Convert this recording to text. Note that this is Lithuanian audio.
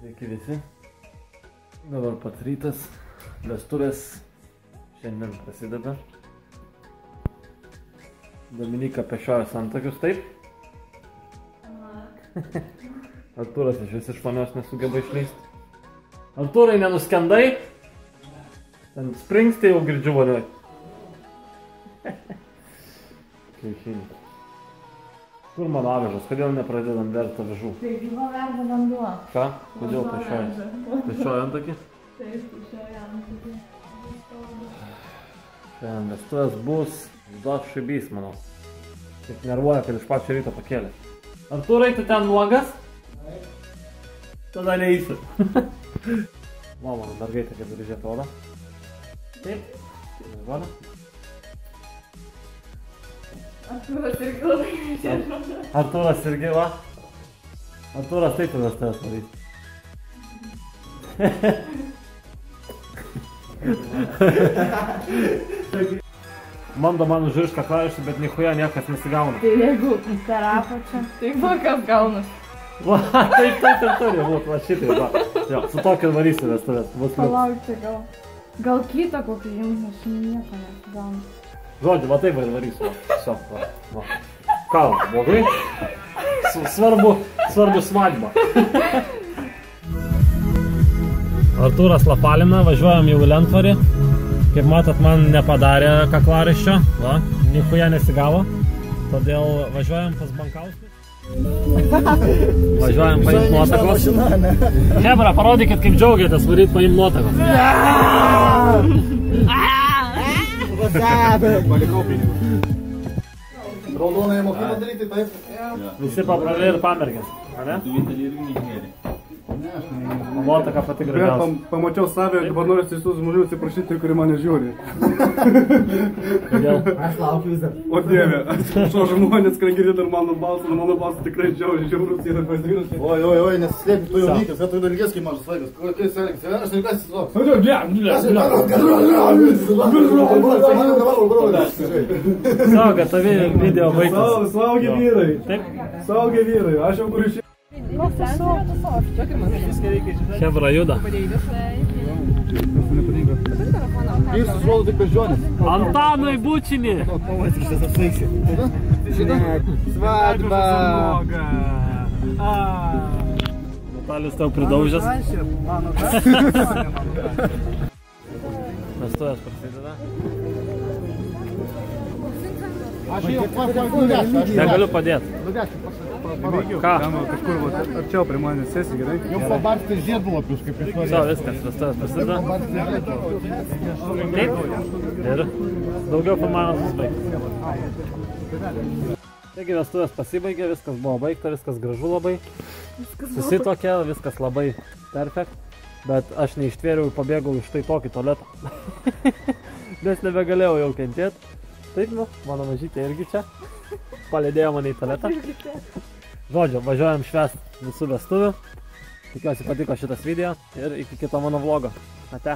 Sveiki visi. Dabar pats rytas. Vestuvės šiandien prasideda. Dominika pešioja santakius, taip? Artūras iš vonios nesugeba išleisti. Artūrai, nenuskendai? Ten springsti jau girdžiu vonioj. Kiaušinį. Kur mano avižas? Kodėl nepradedam verti avižų? Tai gyvo verda vanduo. Ką? Kodėl pešioja? Pešioja antakį? Taip, pešioja antakį. Šiandien vestuvės bus duos šibys, manau. Tik nervuoja, kad iš pačio ryto pakėlė. Artūrai, tu ten nuogas? Tada neįsi. Va, mano mergaitė, kaip ir žiūrėt odą. Taip. Nežuoda. Artūras irgi labai nežino. Artūras irgi, va. Artūras taip ir vestuvės varys. Mando man užriš kaklaraištį, bet nichuja niekas nesigauna. Tai jeigu per apačią, tai va kas gaunas. Va, taip ir turi būt, va šitai, va. Jo, su tokiu varysi vestuvės. Palaukti gal kitą kokį jums, aš nieko nesigaunu. Žodžiu, va taip ir varysiu. Viso, va. Ką, blogai? Svarbu smadba. Artūras lapalina, važiuojam jau į Lentvarį. Kaip matot, man nepadarė kaklaraiščio, va, nichuja nesigavo. Todėl važiuojam pas Bankauskus. Važiuojam paimt nuotakos. Hebra, parodykit, kaip džiaugiatės varyt paimt nuotakos. Palikau pinigus. Raudonąją mokymą daryti, taip? Visi pabraliai ir pamergės, ane? Nuotaka pati gražiausia. Pamačiau savę, dabar noriu visų žmonių atsiprašyti, kurie mane žiūri. Kodėl? Aš laukiu vis dar. O Dieve, atsiprašau žmonės, kai girdė ir mano balsą tikrai žiaurus yra pasirinus. Oi, nesislėpk, tu jaunikis, kad tu ilgės kaip mažas vaikas. Kai jis elgis, aš ilgės jis Sauga, tavi video vaikas. Suaugę vyrai. Taip? Suaugę vyrai, aš jau kur iš... Hebra juda. Ir sužuodo tik bežionės. Antanui bučinį. Pavaizdik šitas apsaiksi. Šitą? Svadba. Natalis tau pridaužęs. Vestuvės prasideda. Aš jau Negaliu padėti. Ką? Kažkur arčiau prie manęs sesi, gerai? jau pabarsti žiedlapius, kaip iš Visą, viskas, vestuvės prasideda. Taip? Ir daugiau filmavimas bus baigtas. Taigi vestuvės pasibaigė, viskas buvo baigta, viskas gražu labai. Susitokė, viskas labai perfekt. Bet aš neištvėriau ir pabėgau iš tai tokį tualetą. Nes nebegalėjau jau kentėti. Taip, nu, mano mažytė irgi čia. Palėdėjo mane į tualetą. Žodžiu, važiuojam švęsti visų vestuvių. Tikiuosi patiko šitas video ir iki kito mano vlogo. Ate.